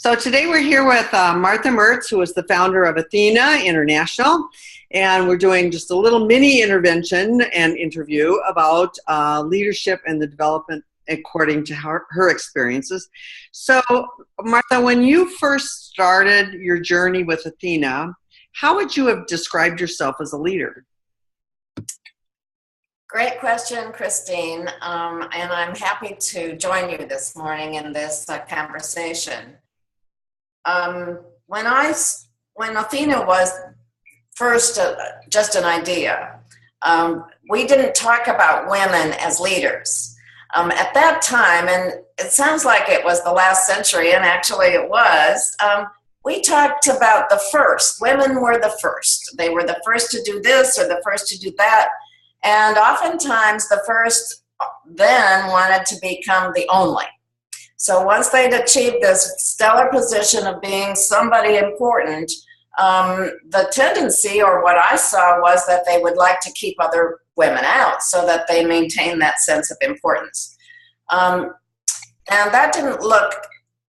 So today we're here with Martha Mertz, who is the founder of ATHENA International, and we're doing just a little mini intervention and interview about leadership and the development according to her experiences. So Martha, when you first started your journey with ATHENA, how would you have described yourself as a leader? Great question, Kristine, and I'm happy to join you this morning in this conversation. When ATHENA was first just an idea, we didn't talk about women as leaders. At that time, and it sounds like it was the last century, and actually it was, we talked about the first. Women were the first. They were the first to do this or the first to do that. And oftentimes the first then wanted to become the only. So once they'd achieved this stellar position of being somebody important, the tendency, or what I saw, was that they would like to keep other women out so that they maintain that sense of importance. And that didn't look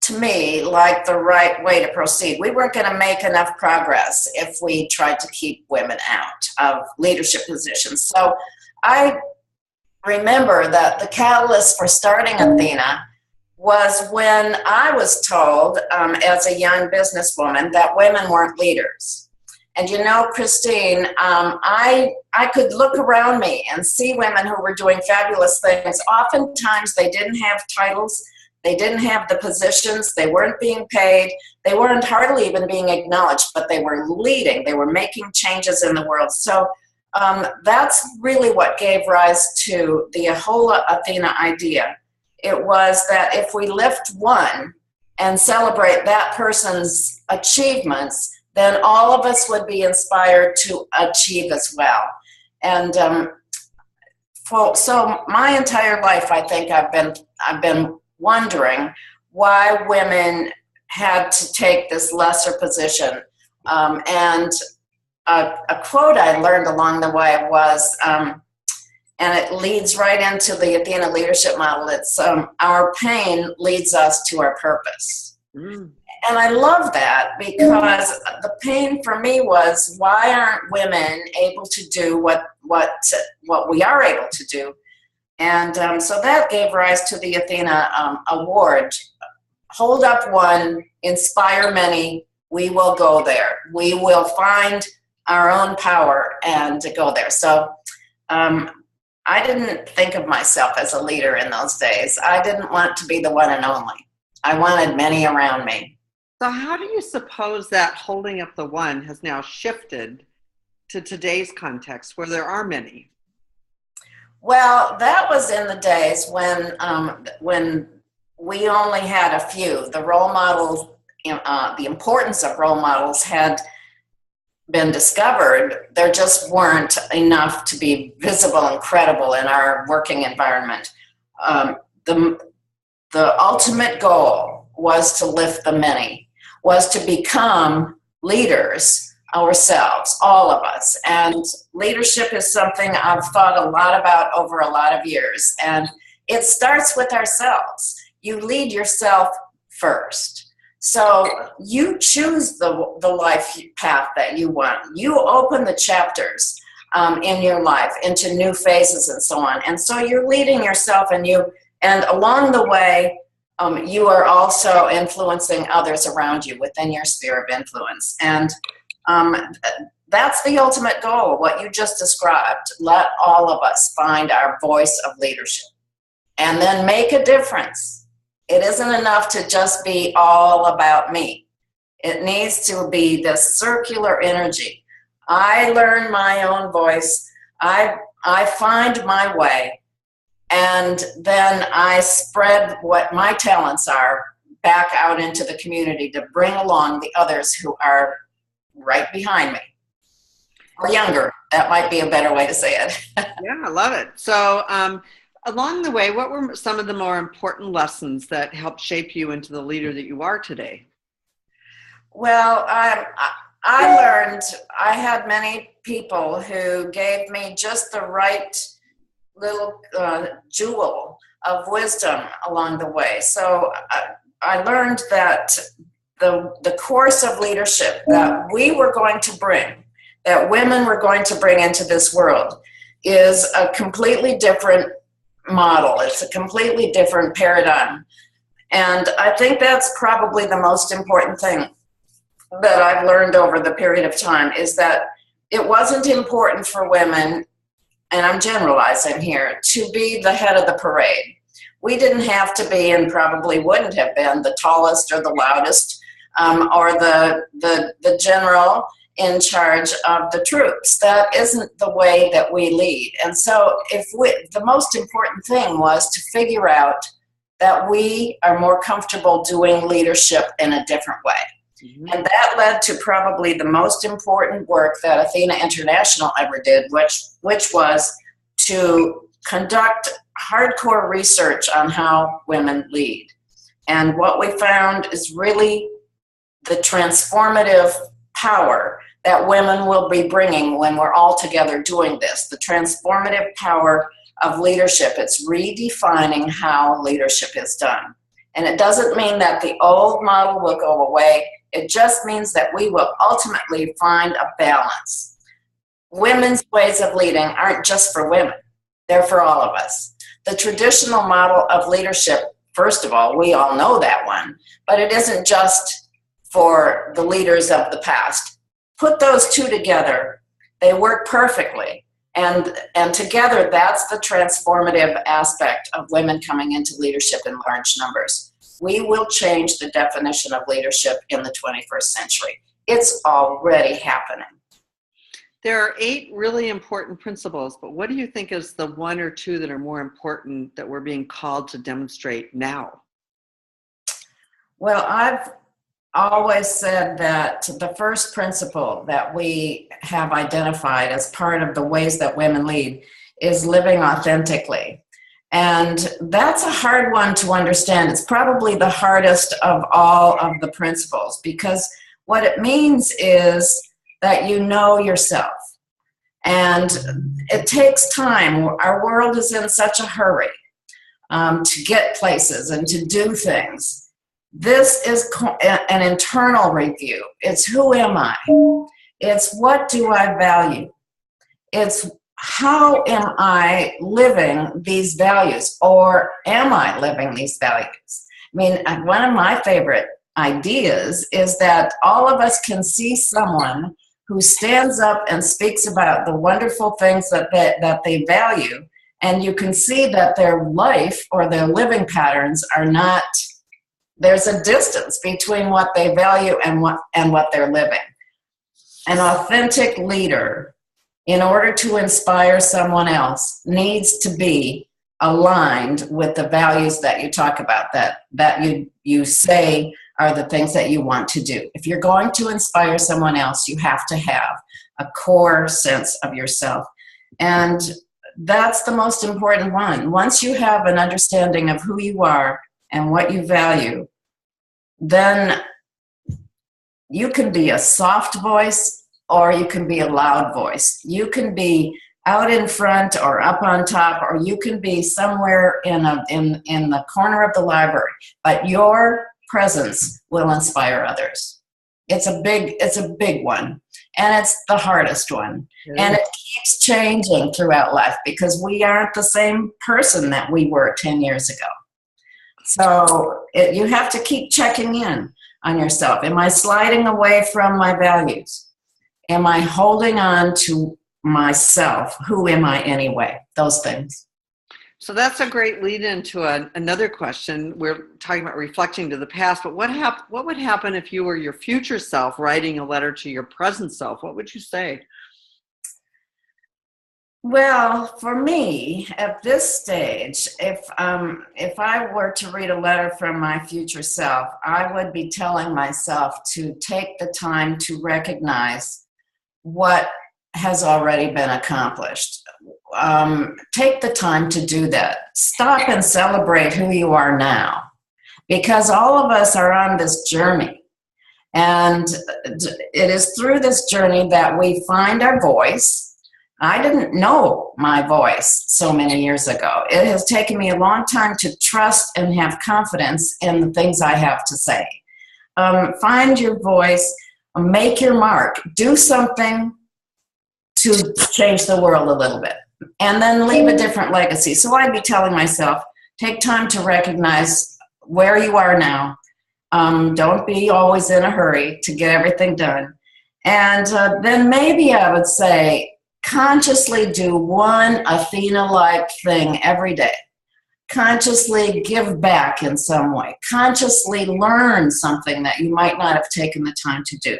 to me like the right way to proceed. We weren't going to make enough progress if we tried to keep women out of leadership positions. So I remember that the catalyst for starting ATHENA was when I was told as a young businesswoman that women weren't leaders. And you know, Kristine, I could look around me and see women who were doing fabulous things. Oftentimes they didn't have titles, they didn't have the positions, they weren't being paid, they weren't hardly even being acknowledged, but they were leading, they were making changes in the world. So that's really what gave rise to the whole ATHENA idea. It was that if we lift one and celebrate that person's achievements, then all of us would be inspired to achieve as well. And so my entire life, I think I've been wondering why women had to take this lesser position. And a quote I learned along the way was, and it leads right into the ATHENA leadership model. It's our pain leads us to our purpose. And I love that, because the pain for me was, why aren't women able to do what we are able to do? And so that gave rise to the ATHENA award. Hold up one, inspire many, we will go there. We will find our own power and go there. So I didn't think of myself as a leader in those days. I didn't want to be the one and only. I wanted many around me. So how do you suppose that holding up the one has now shifted to today's context where there are many? Well, that was in the days when we only had a few. The role models, the importance of role models had been discovered. There just weren't enough to be visible and credible in our working environment. The ultimate goal was to lift the many, was to become leaders ourselves, all of us. And leadership is something I've thought a lot about over a lot of years. And it starts with ourselves. You lead yourself first. So you choose the life path that you want. You open the chapters in your life into new phases and so on. And so you're leading yourself, and along the way, you are also influencing others around you within your sphere of influence. And that's the ultimate goal, what you just described. Let all of us find our voice of leadership and then make a difference. It isn't enough to just be all about me. It needs to be this circular energy. I learn my own voice. I find my way. And then I spread what my talents are back out into the community to bring along the others who are right behind me. Or younger. That might be a better way to say it. Yeah, I love it. So along the way, what were some of the more important lessons that helped shape you into the leader that you are today? Well, I learned, I had many people who gave me just the right little jewel of wisdom along the way. So I learned that the course of leadership that we were going to bring, that women were going to bring into this world, is a completely different model. It's a completely different paradigm. And I think that's probably the most important thing that I've learned over the period of time, is that it wasn't important for women, and I'm generalizing here, to be the head of the parade. We didn't have to be, and probably wouldn't have been, the tallest or the loudest, or the general in charge of the troops. That isn't the way that we lead. And so the most important thing was to figure out that we are more comfortable doing leadership in a different way. Mm-hmm. And that led to probably the most important work that Athena International ever did, which was to conduct hardcore research on how women lead. And what we found is really the transformative power that women will be bringing when we're all together doing this, the transformative power of leadership. It's redefining how leadership is done. And it doesn't mean that the old model will go away. It just means that we will ultimately find a balance. Women's ways of leading aren't just for women. They're for all of us. The traditional model of leadership, first of all, we all know that one, but it isn't just for the leaders of the past. Put those two together, they work perfectly. And together, that's the transformative aspect of women coming into leadership in large numbers. We will change the definition of leadership in the 21st century. It's already happening. There are 8 really important principles, but what do you think is the 1 or 2 that are more important that we're being called to demonstrate now? Well, I've always said that the first principle that we have identified as part of the ways that women lead is living authentically. And that's a hard one to understand. It's probably the hardest of all of the principles, because what it means is that you know yourself. And it takes time. Our world is in such a hurry to get places and to do things. This is an internal review. It's who am I? It's what do I value? It's how am I living these values, or am I living these values? I mean, one of my favorite ideas is that all of us can see someone who stands up and speaks about the wonderful things that they value, and you can see that their life or their living patterns are not, there's a distance between what they value and what they're living. An authentic leader, in order to inspire someone else, needs to be aligned with the values that you talk about, that you say are the things that you want to do. If you're going to inspire someone else, you have to have a core sense of yourself. And that's the most important one. Once you have an understanding of who you are and what you value, then you can be a soft voice or you can be a loud voice. You can be out in front or up on top, or you can be somewhere in the corner of the library, but your presence will inspire others. It's a big one, and it's the hardest one. Yeah. And it keeps changing throughout life, because we aren't the same person that we were 10 years ago. So you have to keep checking in on yourself. Am I sliding away from my values? Am I holding on to myself? Who am I anyway? Those things. So that's a great lead into another question. We're talking about reflecting to the past, but what would happen if you were your future self writing a letter to your present self? What would you say? Well, for me, at this stage, if I were to read a letter from my future self, I would be telling myself to take the time to recognize what has already been accomplished. Take the time to do that. Stop and celebrate who you are now, because all of us are on this journey. And it is through this journey that we find our voice. I didn't know my voice so many years ago. It has taken me a long time to trust and have confidence in the things I have to say. Find your voice, make your mark, do something to change the world a little bit, and then leave a different legacy. So I'd be telling myself, take time to recognize where you are now. Don't be always in a hurry to get everything done. And then maybe I would say, consciously do one Athena-like thing every day. Consciously give back in some way. Consciously learn something that you might not have taken the time to do.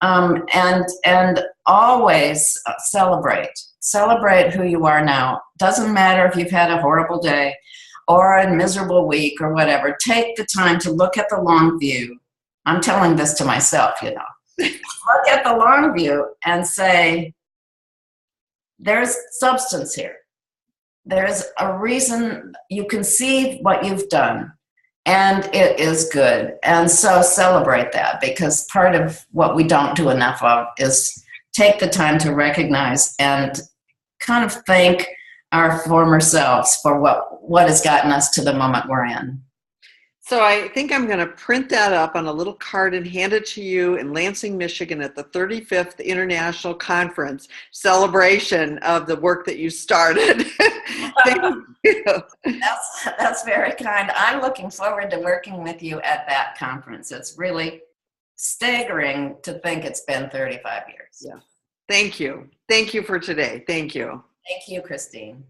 And always celebrate. Celebrate who you are now. Doesn't matter if you've had a horrible day or a miserable week or whatever. Take the time to look at the long view. I'm telling this to myself, you know. Look at the long view and say, there's substance here. There's a reason. You can see what you've done, and it is good. And so celebrate that, because part of what we don't do enough of is take the time to recognize and kind of thank our former selves for what has gotten us to the moment we're in. So I think I'm going to print that up on a little card and hand it to you in Lansing, Michigan at the 35th International Conference celebration of the work that you started. Thank you. That's very kind. I'm looking forward to working with you at that conference. It's really staggering to think it's been 35 years. Yeah. Thank you. Thank you for today. Thank you. Thank you, Kristine.